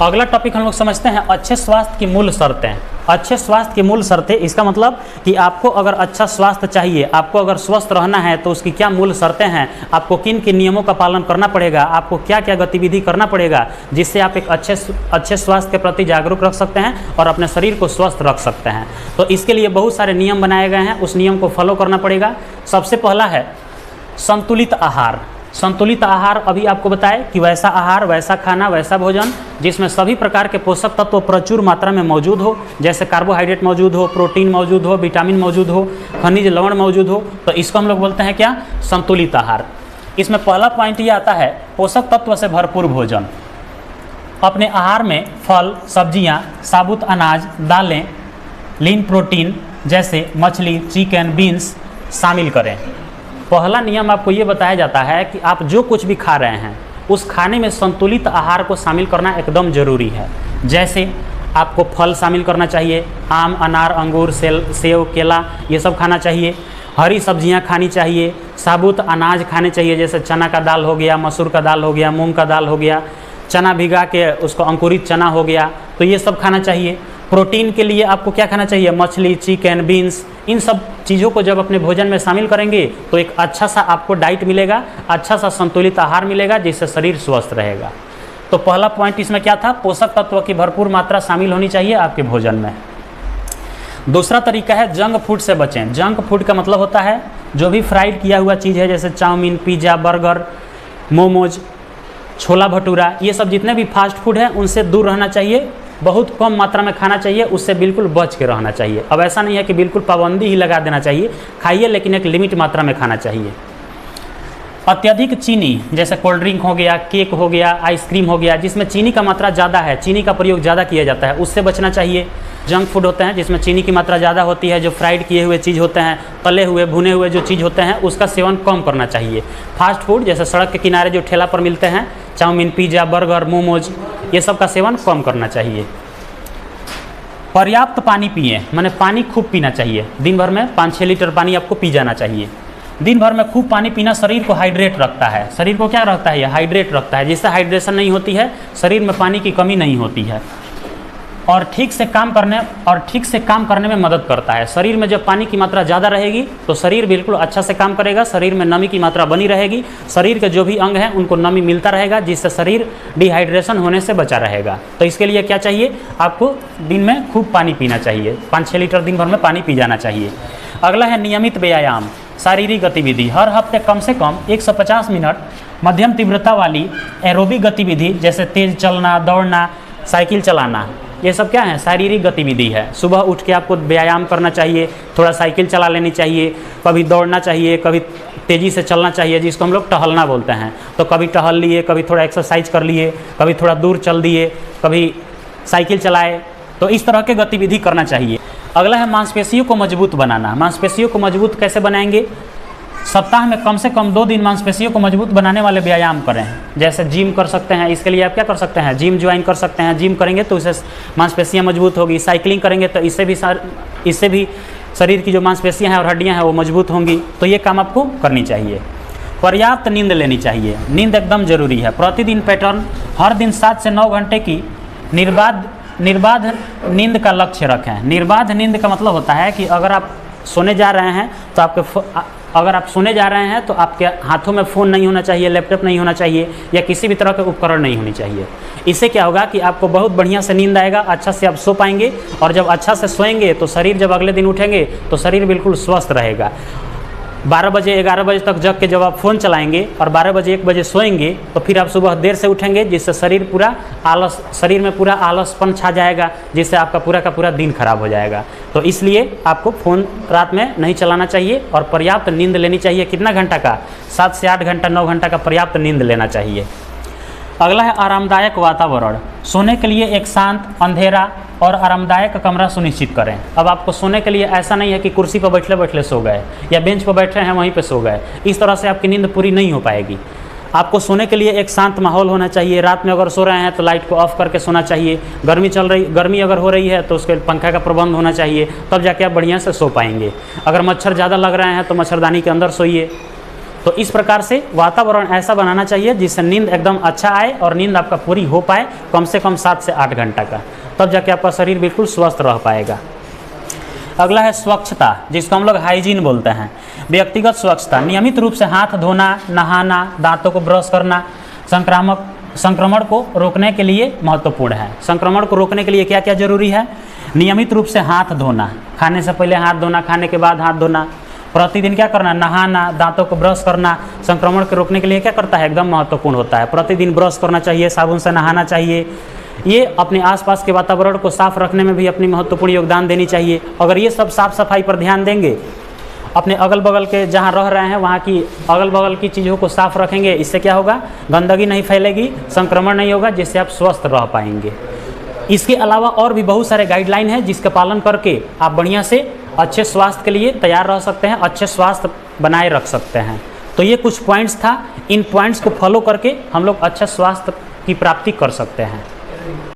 अगला टॉपिक हम लोग समझते हैं अच्छे स्वास्थ्य की मूल शर्तें। अच्छे स्वास्थ्य की मूल शर्तें, इसका मतलब कि आपको अगर अच्छा स्वास्थ्य चाहिए, आपको अगर स्वस्थ रहना है तो उसकी क्या मूल शर्तें हैं, आपको किन किन नियमों का पालन करना पड़ेगा, आपको क्या क्या गतिविधि करना पड़ेगा जिससे आप एक अच्छे स्वास्थ्य के प्रति जागरूक रख सकते हैं और अपने शरीर को स्वस्थ रख सकते हैं। तो इसके लिए बहुत सारे नियम बनाए गए हैं, उस नियम को फॉलो करना पड़ेगा। सबसे पहला है संतुलित आहार। संतुलित आहार अभी आपको बताए कि वैसा आहार, वैसा खाना, वैसा भोजन जिसमें सभी प्रकार के पोषक तत्व प्रचुर मात्रा में मौजूद हो, जैसे कार्बोहाइड्रेट मौजूद हो, प्रोटीन मौजूद हो, विटामिन मौजूद हो, खनिज लवण मौजूद हो। तो इसको हम लोग बोलते हैं क्या? संतुलित आहार। इसमें पहला पॉइंट ये आता है पोषक तत्व से भरपूर भोजन। अपने आहार में फल, सब्जियां, साबुत अनाज, दालें, लीन प्रोटीन जैसे मछली, चिकन, बीन्स शामिल करें। पहला नियम आपको ये बताया जाता है कि आप जो कुछ भी खा रहे हैं उस खाने में संतुलित आहार को शामिल करना एकदम ज़रूरी है। जैसे आपको फल शामिल करना चाहिए, आम, अनार, अंगूर, सेब, केला, ये सब खाना चाहिए। हरी सब्जियां खानी चाहिए, साबुत अनाज खाने चाहिए, जैसे चना का दाल हो गया, मसूर का दाल हो गया, मूंग का दाल हो गया, चना भिगा के उसको अंकुरित चना हो गया, तो ये सब खाना चाहिए। प्रोटीन के लिए आपको क्या खाना चाहिए? मछली, चिकन, बीन्स, इन सब चीज़ों को जब अपने भोजन में शामिल करेंगे तो एक अच्छा सा आपको डाइट मिलेगा, अच्छा सा संतुलित आहार मिलेगा जिससे शरीर स्वस्थ रहेगा। तो पहला पॉइंट इसमें क्या था? पोषक तत्व की भरपूर मात्रा शामिल होनी चाहिए आपके भोजन में। दूसरा तरीका है जंक फूड से बचें। जंक फूड का मतलब होता है जो भी फ्राइड किया हुआ चीज़ है, जैसे चाउमीन, पिज़्ज़ा, बर्गर, मोमोज, छोला भटूरा, ये सब जितने भी फास्ट फूड हैं उनसे दूर रहना चाहिए। बहुत कम मात्रा में खाना चाहिए, उससे बिल्कुल बच के रहना चाहिए। अब ऐसा नहीं है कि बिल्कुल पाबंदी ही लगा देना चाहिए, खाइए लेकिन एक लिमिट मात्रा में खाना चाहिए। अत्यधिक चीनी, जैसे कोल्ड ड्रिंक हो गया, केक हो गया, आइसक्रीम हो गया, जिसमें चीनी का मात्रा ज़्यादा है, चीनी का प्रयोग ज़्यादा किया जाता है, उससे बचना चाहिए। जंक फूड होते हैं जिसमें चीनी की मात्रा ज़्यादा होती है, जो फ्राइड किए हुए चीज़ होते हैं, तले हुए, भुने हुए जो चीज़ होते हैं, उसका सेवन कम करना चाहिए। फास्ट फूड जैसे सड़क के किनारे जो ठेला पर मिलते हैं, चाउमीन, पिज़्ज़ा, बर्गर, मोमोज, ये सब का सेवन कम करना चाहिए। पर्याप्त पानी पिए, माने पानी खूब पीना चाहिए। दिन भर में 5-6 लीटर पानी आपको पी जाना चाहिए। दिन भर में खूब पानी पीना शरीर को हाइड्रेट रखता है। शरीर को क्या रखता है? ये हाइड्रेट रखता है, जिससे हाइड्रेशन नहीं होती है, शरीर में पानी की कमी नहीं होती है और ठीक से काम करने में मदद करता है। शरीर में जब पानी की मात्रा ज़्यादा रहेगी तो शरीर बिल्कुल अच्छा से काम करेगा, शरीर में नमी की मात्रा बनी रहेगी, शरीर के जो भी अंग हैं उनको नमी मिलता रहेगा, जिससे शरीर डिहाइड्रेशन होने से बचा रहेगा। तो इसके लिए क्या चाहिए? आपको दिन में खूब पानी पीना चाहिए, 5-6 लीटर दिन भर में पानी पी जाना चाहिए। अगला है नियमित व्यायाम, शारीरिक गतिविधि। हर हफ्ते कम से कम 150 मिनट मध्यम तीव्रता वाली एरोबिक गतिविधि, जैसे तेज़ चलना, दौड़ना, साइकिल चलाना, ये सब क्या है? शारीरिक गतिविधि है। सुबह उठ के आपको व्यायाम करना चाहिए, थोड़ा साइकिल चला लेनी चाहिए, कभी दौड़ना चाहिए, कभी तेज़ी से चलना चाहिए, जिसको हम लोग टहलना बोलते हैं। तो कभी टहल लिए, कभी थोड़ा एक्सरसाइज कर लिए, कभी थोड़ा दूर चल दिए, कभी साइकिल चलाए, तो इस तरह के गतिविधि करना चाहिए। अगला है मांसपेशियों को मजबूत बनाना। मांसपेशियों को मजबूत कैसे बनाएंगे? सप्ताह में कम से कम 2 दिन मांसपेशियों को मजबूत बनाने वाले व्यायाम करें। जैसे जिम कर सकते हैं, इसके लिए आप क्या कर सकते हैं? जिम ज्वाइन कर सकते हैं। जिम करेंगे तो इससे मांसपेशियां मजबूत होगी। साइकिलिंग करेंगे तो इससे भी शरीर की जो मांसपेशियां हैं और हड्डियां हैं वो मजबूत होंगी। तो ये काम आपको करनी चाहिए। पर्याप्त नींद लेनी चाहिए, नींद एकदम ज़रूरी है। प्रतिदिन पैटर्न हर दिन 7 से 9 घंटे की निर्बाध नींद का लक्ष्य रखें। निर्बाध नींद का मतलब होता है कि अगर आप सोने जा रहे हैं तो आपके हाथों में फ़ोन नहीं होना चाहिए, लैपटॉप नहीं होना चाहिए, या किसी भी तरह के उपकरण नहीं होनी चाहिए। इससे क्या होगा कि आपको बहुत बढ़िया से नींद आएगा, अच्छा से आप सो पाएंगे, और जब अच्छा से सोएंगे तो शरीर जब अगले दिन उठेंगे तो शरीर बिल्कुल स्वस्थ रहेगा। 12 बजे 11 बजे तक जग के जब आप फ़ोन चलाएंगे और 12 बजे 1 बजे सोएंगे तो फिर आप सुबह देर से उठेंगे, जिससे शरीर में पूरा आलसपन छा जाएगा, जिससे आपका पूरा का पूरा दिन खराब हो जाएगा। तो इसलिए आपको फ़ोन रात में नहीं चलाना चाहिए और पर्याप्त नींद लेनी चाहिए। कितना घंटा का? 7 से 8 घंटा, 9 घंटा का पर्याप्त नींद लेना चाहिए। अगला है आरामदायक वातावरण। सोने के लिए एक शांत, अंधेरा और आरामदायक कमरा सुनिश्चित करें। अब आपको सोने के लिए ऐसा नहीं है कि कुर्सी पर बैठले बैठले सो गए या बेंच पर बैठे हैं वहीं पे सो गए, इस तरह से आपकी नींद पूरी नहीं हो पाएगी। आपको सोने के लिए एक शांत माहौल होना चाहिए। रात में अगर सो रहे हैं तो लाइट को ऑफ करके सोना चाहिए। गर्मी अगर हो रही है तो उसके पंखा का प्रबंध होना चाहिए, तब जाके आप बढ़िया से सो पाएंगे। अगर मच्छर ज़्यादा लग रहे हैं तो मच्छरदानी के अंदर सोइए। तो इस प्रकार से वातावरण ऐसा बनाना चाहिए जिससे नींद एकदम अच्छा आए और नींद आपका पूरी हो पाए, कम से कम 7 से 8 घंटा का, तब जाके आपका शरीर बिल्कुल स्वस्थ रह पाएगा। अगला है स्वच्छता, जिसको हम लोग हाइजीन बोलते हैं। व्यक्तिगत स्वच्छता, नियमित रूप से हाथ धोना, नहाना, दांतों को ब्रश करना संक्रमण को रोकने के लिए महत्वपूर्ण है। संक्रमण को रोकने के लिए क्या क्या जरूरी है? नियमित रूप से हाथ धोना, खाने से पहले हाथ धोना, खाने के बाद हाथ धोना, प्रतिदिन क्या करना? नहाना, दांतों को ब्रश करना संक्रमण को रोकने के लिए क्या करता है? एकदम महत्वपूर्ण होता है। प्रतिदिन ब्रश करना चाहिए, साबुन से नहाना चाहिए। ये अपने आसपास के वातावरण को साफ रखने में भी अपनी महत्वपूर्ण योगदान देनी चाहिए। अगर ये सब साफ सफाई पर ध्यान देंगे, अपने अगल बगल के जहाँ रह रहे हैं वहाँ की अगल बगल की चीज़ों को साफ रखेंगे, इससे क्या होगा? गंदगी नहीं फैलेगी, संक्रमण नहीं होगा, जिससे आप स्वस्थ रह पाएंगे। इसके अलावा और भी बहुत सारे गाइडलाइन हैं जिसका पालन करके आप बढ़िया से अच्छे स्वास्थ्य के लिए तैयार रह सकते हैं, अच्छे स्वास्थ्य बनाए रख सकते हैं। तो ये कुछ पॉइंट्स था, इन पॉइंट्स को फॉलो करके हम लोग अच्छे स्वास्थ्य की प्राप्ति कर सकते हैं।